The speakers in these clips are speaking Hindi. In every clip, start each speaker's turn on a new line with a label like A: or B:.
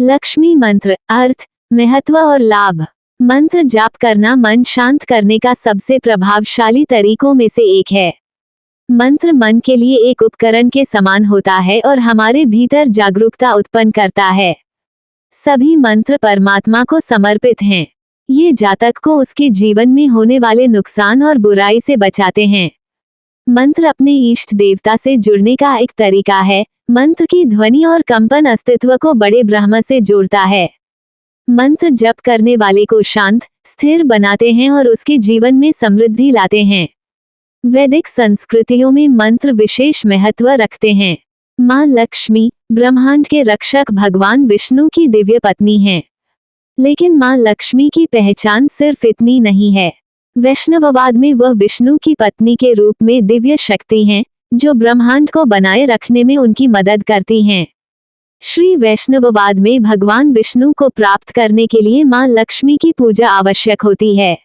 A: लक्ष्मी मंत्र अर्थ, महत्व और लाभ। मंत्र जाप करना मन शांत करने का सबसे प्रभावशाली तरीकों में से एक है। मंत्र मन के लिए एक उपकरण के समान होता है और हमारे भीतर जागरूकता उत्पन्न करता है। सभी मंत्र परमात्मा को समर्पित हैं। ये जातक को उसके जीवन में होने वाले नुकसान और बुराई से बचाते हैं। मंत्र अपने इष्ट देवता से जुड़ने का एक तरीका है। मंत्र की ध्वनि और कंपन अस्तित्व को बड़े ब्रह्म से जोड़ता है। मंत्र जप करने वाले को शांत, स्थिर बनाते हैं और उसके जीवन में समृद्धि लाते हैं। वैदिक संस्कृतियों में मंत्र विशेष महत्व रखते हैं। माँ लक्ष्मी ब्रह्मांड के रक्षक भगवान विष्णु की दिव्य पत्नी हैं। लेकिन माँ लक्ष्मी की पहचान सिर्फ इतनी नहीं है। वैष्णववाद में वह विष्णु की पत्नी के रूप में दिव्य शक्ति हैं, जो ब्रह्मांड को बनाए रखने में उनकी मदद करती हैं। श्री वैष्णववाद में भगवान विष्णु को प्राप्त करने के लिए माँ लक्ष्मी की पूजा आवश्यक होती है।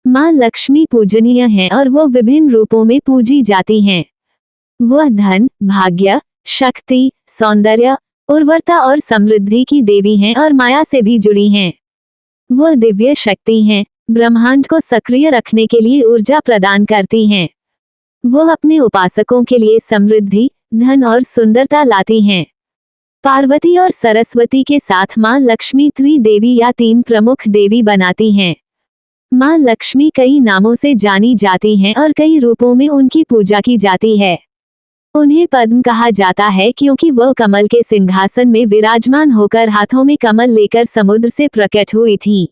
A: माँ लक्ष्मी पूजनीय हैं और वो विभिन्न रूपों में पूजी जाती हैं। वह धन, भाग्य, शक्ति, सौंदर्य, उर्वरता और समृद्धि की देवी हैं और माया से भी जुड़ी हैं। वह दिव्य शक्ति हैं, ब्रह्मांड को सक्रिय रखने के लिए ऊर्जा प्रदान करती हैं। वह अपने उपासकों के लिए समृद्धि, धन और सुंदरता लाती हैं। पार्वती और सरस्वती के साथ माँ लक्ष्मी त्रिदेवी या तीन प्रमुख देवी बनाती हैं। माँ लक्ष्मी कई नामों से जानी जाती हैं और कई रूपों में उनकी पूजा की जाती है। उन्हें पद्म कहा जाता है क्योंकि वह कमल के सिंहासन में विराजमान होकर हाथों में कमल लेकर समुद्र से प्रकट हुई थीं।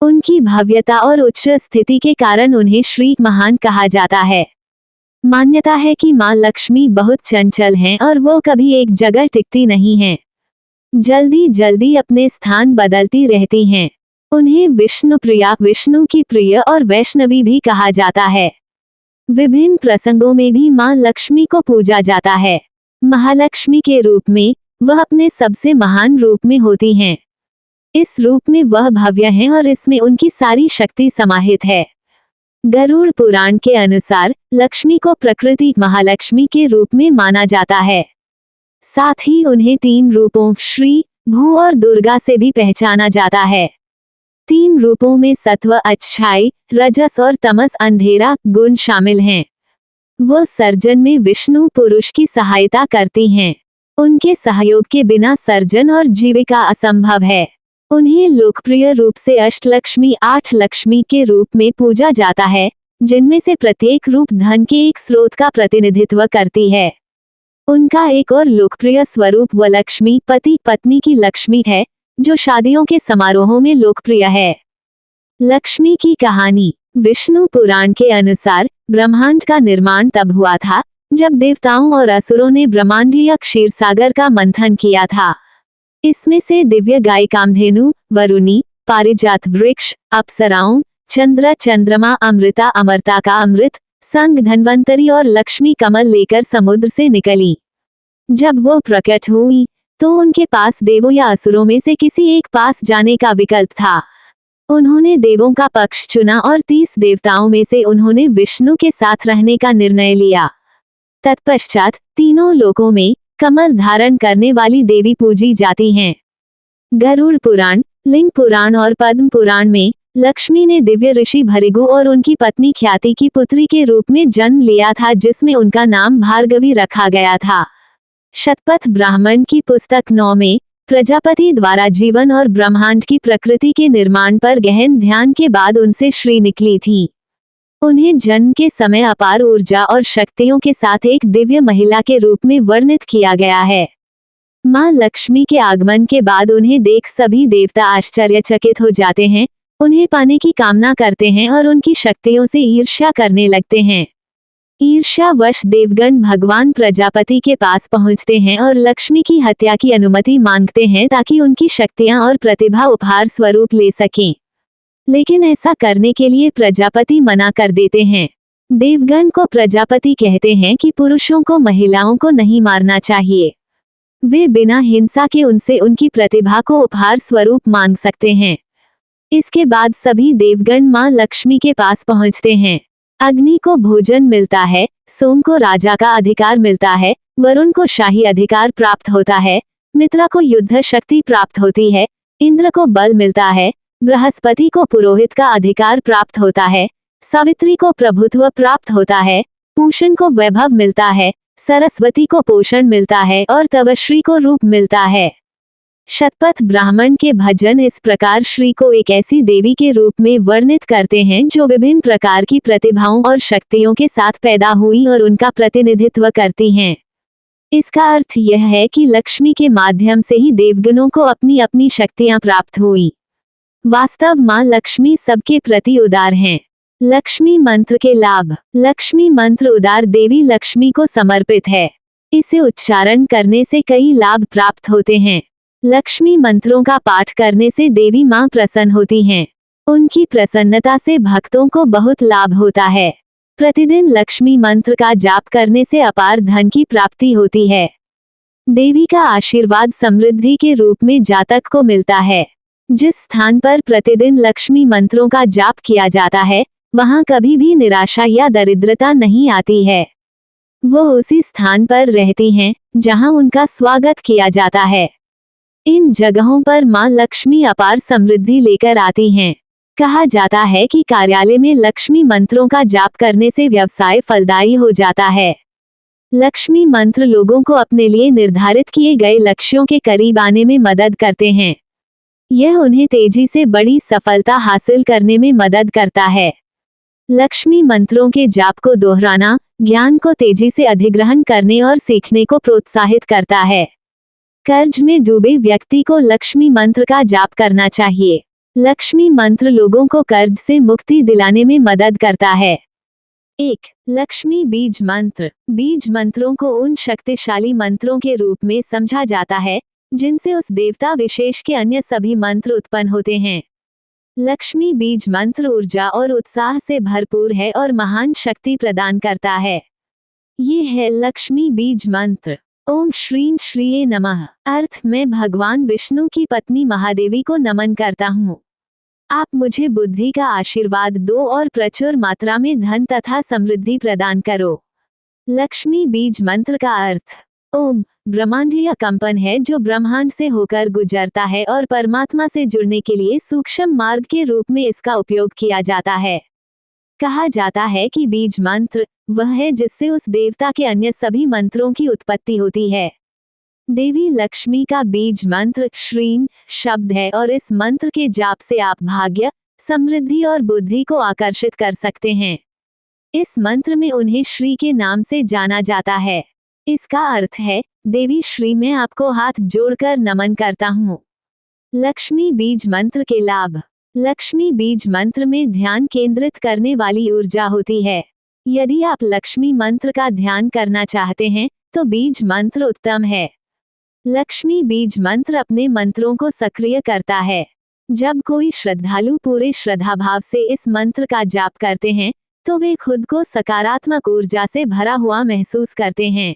A: उनकी भव्यता और उच्च स्थिति के कारण उन्हें श्री महान कहा जाता है। मान्यता है कि माँ लक्ष्मी बहुत चंचल हैं और वो कभी एक जगह टिकती नहीं हैं। जल्दी जल्दी अपने स्थान बदलती रहती हैं। उन्हें विष्णु प्रिया, विष्णु की प्रिय और वैष्णवी भी कहा जाता है। विभिन्न प्रसंगों में भी माँ लक्ष्मी को पूजा जाता है। महालक्ष्मी के रूप में वह अपने सबसे महान रूप में होती हैं। इस रूप में वह भव्य हैं और इसमें उनकी सारी शक्ति समाहित है। गरुड़ पुराण के अनुसार लक्ष्मी को प्रकृति महालक्ष्मी के रूप में माना जाता है। साथ ही उन्हें तीन रूपों श्री, भू और दुर्गा से भी पहचाना जाता है। तीन रूपों में सत्व अच्छाई, रजस और तमस अंधेरा गुण शामिल हैं। वह सर्जन में विष्णु पुरुष की सहायता करती हैं। उनके सहयोग के बिना सर्जन और जीविका असंभव है। उन्हें लोकप्रिय रूप से अष्टलक्ष्मी, आठ लक्ष्मी के रूप में पूजा जाता है, जिनमें से प्रत्येक रूप धन के एक स्रोत का प्रतिनिधित्व करती है। उनका एक और लोकप्रिय स्वरूप वलक्ष्मी, पति पत्नी की लक्ष्मी है, जो शादियों के समारोहों में लोकप्रिय है। लक्ष्मी की कहानी। विष्णु पुराण के अनुसार ब्रह्मांड का निर्माण तब हुआ था जब देवताओं और असुरों ने ब्रह्मांडीय क्षीरसागर का मंथन किया था। इसमें से दिव्य गाय कामधेनु, वरुणी, पारिजात वृक्ष, अप्सराओं, चंद्र चंद्रमा, अमृता अमरता का अमृत, संग धन्वंतरी और लक्ष्मी कमल लेकर समुद्र से निकली। जब वो प्रकट हुई तो उनके पास देवों या असुरों में से किसी एक पास जाने का विकल्प था। उन्होंने देवों का पक्ष चुना और 30 देवताओं में से उन्होंने विष्णु के साथ रहने का निर्णय लिया। तत्पश्चात तीनों लोकों में कमल धारण करने वाली देवी पूजी जाती हैं। गरुड़ पुराण, लिंग पुराण और पद्म पुराण में लक्ष्मी ने दिव्य ऋषि भृगु और उनकी पत्नी ख्याति की पुत्री के रूप में जन्म लिया था, जिसमें उनका नाम भार्गवी रखा गया था। शतपथ ब्राह्मण की पुस्तक 9 में प्रजापति द्वारा जीवन और ब्रह्मांड की प्रकृति के निर्माण पर गहन ध्यान के बाद उनसे श्री निकली थी। उन्हें जन्म के समय अपार ऊर्जा और शक्तियों के साथ एक दिव्य महिला के रूप में वर्णित किया गया है। माँ लक्ष्मी के आगमन के बाद उन्हें देख सभी देवता आश्चर्यचकित हो जाते हैं, उन्हें पाने की कामना करते हैं और उनकी शक्तियों से ईर्ष्या करने लगते हैं। ईर्ष्यावश देवगण भगवान प्रजापति के पास पहुंचते हैं और लक्ष्मी की हत्या की अनुमति मांगते हैं ताकि उनकी शक्तियां और प्रतिभा उपहार स्वरूप ले सकें। लेकिन ऐसा करने के लिए प्रजापति मना कर देते हैं। देवगण को प्रजापति कहते हैं कि पुरुषों को महिलाओं को नहीं मारना चाहिए। वे बिना हिंसा के उनसे उनकी प्रतिभा को उपहार स्वरूप मांग सकते हैं। इसके बाद सभी देवगण माँ लक्ष्मी के पास पहुंचते हैं। अग्नि को भोजन मिलता है, सोम को राजा का अधिकार मिलता है, वरुण को शाही अधिकार प्राप्त होता है, मित्रा को युद्ध शक्ति प्राप्त होती है, इंद्र को बल मिलता है, बृहस्पति को पुरोहित का अधिकार प्राप्त होता है, सावित्री को प्रभुत्व प्राप्त होता है, पूषण को वैभव मिलता है, सरस्वती को पोषण मिलता है और तवश्री को रूप मिलता है। शतपथ ब्राह्मण के भजन इस प्रकार श्री को एक ऐसी देवी के रूप में वर्णित करते हैं जो विभिन्न प्रकार की प्रतिभाओं और शक्तियों के साथ पैदा हुई और उनका प्रतिनिधित्व करती हैं। इसका अर्थ यह है कि लक्ष्मी के माध्यम से ही देवगणों को अपनी अपनी शक्तियां प्राप्त हुई। वास्तव मां लक्ष्मी सबके प्रति उदार हैं। लक्ष्मी मंत्र के लाभ। लक्ष्मी मंत्र उदार देवी लक्ष्मी को समर्पित है। इसे उच्चारण करने से कई लाभ प्राप्त होते हैं। लक्ष्मी मंत्रों का पाठ करने से देवी मां प्रसन्न होती हैं। उनकी प्रसन्नता से भक्तों को बहुत लाभ होता है। प्रतिदिन लक्ष्मी मंत्र का जाप करने से अपार धन की प्राप्ति होती है। देवी का आशीर्वाद समृद्धि के रूप में जातक को मिलता है। जिस स्थान पर प्रतिदिन लक्ष्मी मंत्रों का जाप किया जाता है, वहां कभी भी निराशा या दरिद्रता नहीं आती है। वो उसी स्थान पर रहती हैं, जहां उनका स्वागत किया जाता है। इन जगहों पर मां लक्ष्मी अपार समृद्धि लेकर आती हैं। कहा जाता है कि कार्यालय में लक्ष्मी मंत्रों का जाप करने से व्यवसाय फलदायी हो जाता है। लक्ष्मी मंत्र लोगों को अपने लिए निर्धारित किए गए लक्ष्यों के करीब आने में मदद करते हैं। यह उन्हें तेजी से बड़ी सफलता हासिल करने में मदद करता है। लक्ष्मी मंत्रों के जाप को दोहराना ज्ञान को तेजी से अधिग्रहण करने और सीखने को प्रोत्साहित करता है। कर्ज में डूबे व्यक्ति को लक्ष्मी मंत्र का जाप करना चाहिए। लक्ष्मी मंत्र लोगों को कर्ज से मुक्ति दिलाने में मदद करता है। 1. लक्ष्मी बीज मंत्र। बीज मंत्रों को उन शक्तिशाली मंत्रों के रूप में समझा जाता है जिनसे उस देवता विशेष के अन्य सभी मंत्र उत्पन्न होते हैं। लक्ष्मी बीज मंत्र ऊर्जा और उत्साह से भरपूर है और महान शक्ति प्रदान करता है। ये है लक्ष्मी बीज मंत्र। ओम श्रीं श्रीये नमः। अर्थ मैं भगवान विष्णु की पत्नी महादेवी को नमन करता हूँ। आप मुझे बुद्धि का आशीर्वाद दो और प्रचुर मात्रा में धन तथा समृद्धि प्रदान करो। लक्ष्मी बीज मंत्र का अर्थ। ओम ब्रह्मांडीय कंपन है जो ब्रह्मांड से होकर गुजरता है और परमात्मा से जुड़ने के लिए सूक्ष्म मार्ग के रूप में इसका उपयोग किया जाता है। कहा जाता है कि बीज मंत्र वह है जिससे उस देवता के अन्य सभी मंत्रों की उत्पत्ति होती है। देवी लक्ष्मी का बीज मंत्र श्रीं शब्द है और इस मंत्र के जाप से आप भाग्य, समृद्धि और बुद्धि को आकर्षित कर सकते हैं। इस मंत्र में उन्हें श्री के नाम से जाना जाता है। इसका अर्थ है देवी श्री मैं आपको हाथ जोड़कर नमन करता हूँ। लक्ष्मी बीज मंत्र के लाभ। लक्ष्मी बीज मंत्र में ध्यान केंद्रित करने वाली ऊर्जा होती है। यदि आप लक्ष्मी मंत्र का ध्यान करना चाहते हैं तो बीज मंत्र उत्तम है। लक्ष्मी बीज मंत्र अपने मंत्रों को सक्रिय करता है। जब कोई श्रद्धालु पूरे श्रद्धाभाव से इस मंत्र का जाप करते हैं तो वे खुद को सकारात्मक ऊर्जा से भरा हुआ महसूस करते हैं।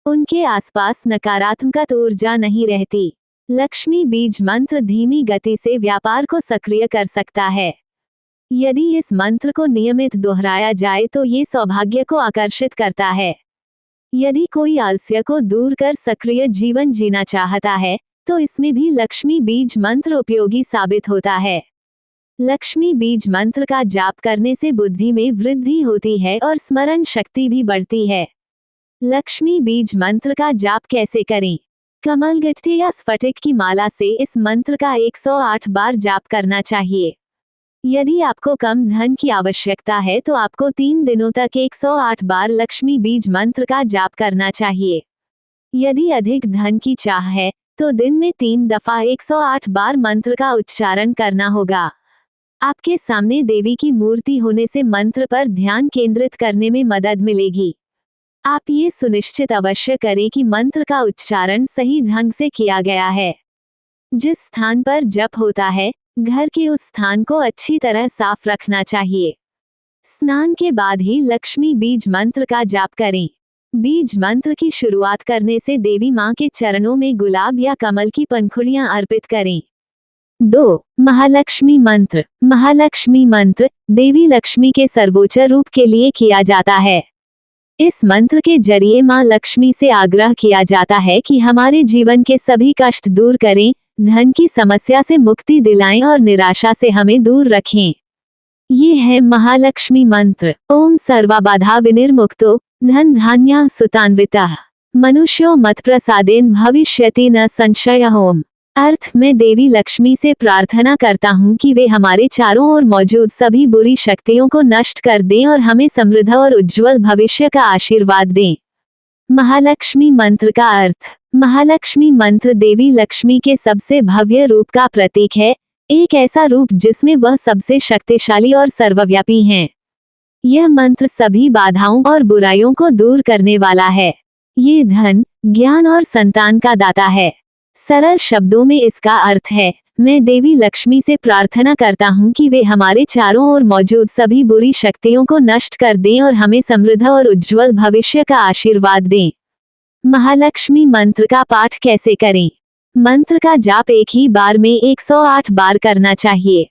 A: उनके आसपास नकारात्मक ऊर्जा नहीं रहती। लक्ष्मी बीज मंत्र धीमी गति से व्यापार को सक्रिय कर सकता है। यदि इस मंत्र को नियमित दोहराया जाए तो ये सौभाग्य को आकर्षित करता है। यदि कोई आलस्य को दूर कर सक्रिय जीवन जीना चाहता है तो इसमें भी लक्ष्मी बीज मंत्र उपयोगी साबित होता है। लक्ष्मी बीज मंत्र का जाप करने से बुद्धि में वृद्धि होती है और स्मरण शक्ति भी बढ़ती है। लक्ष्मी बीज मंत्र का जाप कैसे करें? कमल गिट्टी या स्फटिक की माला से इस मंत्र का 108 बार जाप करना चाहिए। यदि आपको कम धन की आवश्यकता है तो आपको 3 दिनों तक 108 बार लक्ष्मी बीज मंत्र का जाप करना चाहिए। यदि अधिक धन की चाह है तो दिन में 3 दफा 108 बार मंत्र का उच्चारण करना होगा। आपके सामने देवी की मूर्ति होने से मंत्र पर ध्यान केंद्रित करने में मदद मिलेगी। आप ये सुनिश्चित अवश्य करें कि मंत्र का उच्चारण सही ढंग से किया गया है। जिस स्थान पर जप होता है घर के उस स्थान को अच्छी तरह साफ रखना चाहिए। स्नान के बाद ही लक्ष्मी बीज मंत्र का जाप करें। बीज मंत्र की शुरुआत करने से देवी मां के चरणों में गुलाब या कमल की पंखुड़ियां अर्पित करें। 2. महालक्ष्मी मंत्र। महालक्ष्मी मंत्र देवी लक्ष्मी के सर्वोच्च रूप के लिए किया जाता है। इस मंत्र के जरिए मां लक्ष्मी से आग्रह किया जाता है कि हमारे जीवन के सभी कष्ट दूर करें, धन की समस्या से मुक्ति दिलाएं और निराशा से हमें दूर रखें। ये है महालक्ष्मी मंत्र। ओम सर्वबाधा विनिर्मुक्तो धन धान्य सुतान्वितः मनुष्यो मत प्रसादेन भविष्यति न संशय। ओम अर्थ, मैं देवी लक्ष्मी से प्रार्थना करता हूँ कि वे हमारे चारों ओर मौजूद सभी बुरी शक्तियों को नष्ट कर दें और हमें समृद्ध और उज्जवल भविष्य का आशीर्वाद दें। महालक्ष्मी मंत्र का अर्थ। महालक्ष्मी मंत्र देवी लक्ष्मी के सबसे भव्य रूप का प्रतीक है, एक ऐसा रूप जिसमें वह सबसे शक्तिशाली और सर्वव्यापी हैं। यह मंत्र सभी बाधाओं और बुराइयों को दूर करने वाला है। ये धन, ज्ञान और संतान का दाता है। सरल शब्दों में इसका अर्थ है, मैं देवी लक्ष्मी से प्रार्थना करता हूँ कि वे हमारे चारों ओर मौजूद सभी बुरी शक्तियों को नष्ट कर दें और हमें समृद्ध और उज्जवल भविष्य का आशीर्वाद दें। महालक्ष्मी मंत्र का पाठ कैसे करें? मंत्र का जाप एक ही बार में 108 बार करना चाहिए।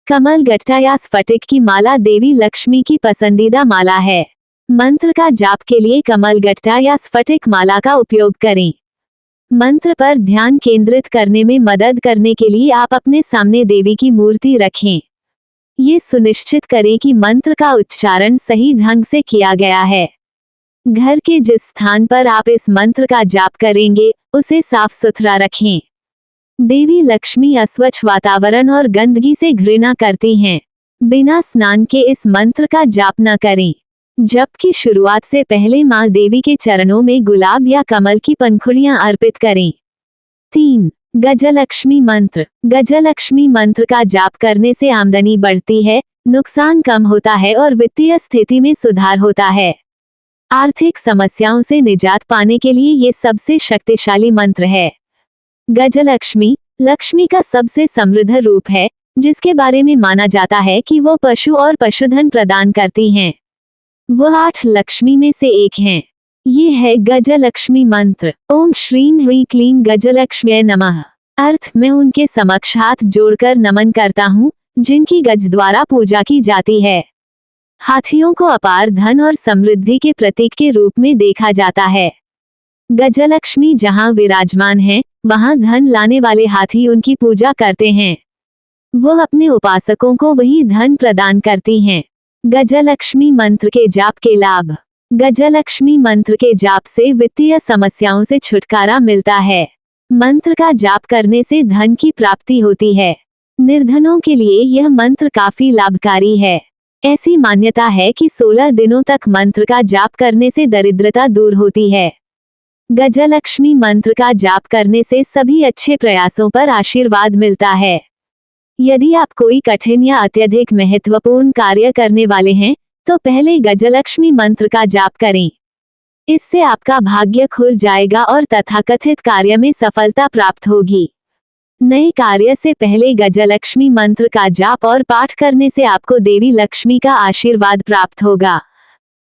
A: कमल गट्टा या स्फटिक की माला देवी लक्ष्मी की पसंदीदा माला है। मंत्र का जाप के लिए कमल गट्टा या स्फटिक माला का उपयोग करें। मंत्र पर ध्यान केंद्रित करने में मदद करने के लिए आप अपने सामने देवी की मूर्ति रखें। ये सुनिश्चित करें कि मंत्र का उच्चारण सही ढंग से किया गया है। घर के जिस स्थान पर आप इस मंत्र का जाप करेंगे, उसे साफ सुथरा रखें। देवी लक्ष्मी अस्वच्छ वातावरण और गंदगी से घृणा करती हैं। बिना स्नान के इस मंत्र का जाप न करें। जप की शुरुआत से पहले मां देवी के चरणों में गुलाब या कमल की पंखुड़ियां अर्पित करें। 3. गजलक्ष्मी मंत्र। गजलक्ष्मी मंत्र का जाप करने से आमदनी बढ़ती है, नुकसान कम होता है और वित्तीय स्थिति में सुधार होता है। आर्थिक समस्याओं से निजात पाने के लिए ये सबसे शक्तिशाली मंत्र है। गजलक्ष्मी लक्ष्मी का सबसे समृद्ध रूप है, जिसके बारे में माना जाता है कि वो पशु और पशुधन प्रदान करती हैं। वह 8 लक्ष्मी में से एक हैं। ये है गजलक्ष्मी मंत्र। ओम श्रीं ह्रीं क्लीं गजलक्ष्म्यै नमः। अर्थ, मैं उनके समक्ष हाथ जोड़कर नमन करता हूँ, जिनकी गज द्वारा पूजा की जाती है। हाथियों को अपार धन और समृद्धि के प्रतीक के रूप में देखा जाता है। गजलक्ष्मी जहाँ विराजमान हैं, वहाँ धन लाने वाले हाथी उनकी पूजा करते हैं। वह अपने उपासकों को वही धन प्रदान करती हैं। गजलक्ष्मी मंत्र के जाप के लाभ। गजलक्ष्मी मंत्र के जाप से वित्तीय समस्याओं से छुटकारा मिलता है। मंत्र का जाप करने से धन की प्राप्ति होती है। निर्धनों के लिए यह मंत्र काफी लाभकारी है। ऐसी मान्यता है कि 16 दिनों तक मंत्र का जाप करने से दरिद्रता दूर होती है। गजलक्ष्मी मंत्र का जाप करने से सभी अच्छे प्रयासों पर आशीर्वाद मिलता है। यदि आप कोई कठिन या अत्यधिक महत्वपूर्ण कार्य करने वाले हैं, तो पहले गजलक्ष्मी मंत्र का जाप करें। इससे आपका भाग्य खुल जाएगा और तथाकथित कार्य में सफलता प्राप्त होगी। नए कार्य से पहले गजलक्ष्मी मंत्र का जाप और पाठ करने से आपको देवी लक्ष्मी का आशीर्वाद प्राप्त होगा।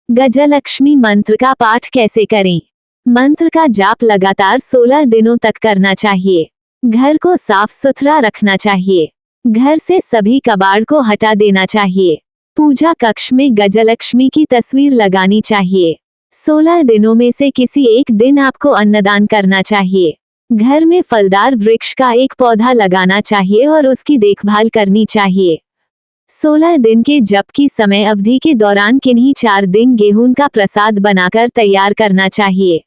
A: गजलक्ष्मी मंत्र का पाठ कैसे करें? मंत्र का जाप लगातार 16 दिनों तक करना चाहिए। घर को साफ सुथरा रखना चाहिए। घर से सभी कबाड़ को हटा देना चाहिए। पूजा कक्ष में गजलक्ष्मी की तस्वीर लगानी चाहिए। 16 दिनों में से किसी एक दिन आपको अन्नदान करना चाहिए। घर में फलदार वृक्ष का एक पौधा लगाना चाहिए और उसकी देखभाल करनी चाहिए। 16 दिन के जप की समय अवधि के दौरान किन्हीं 4 दिन गेहूं का प्रसाद बनाकर तैयार करना चाहिए।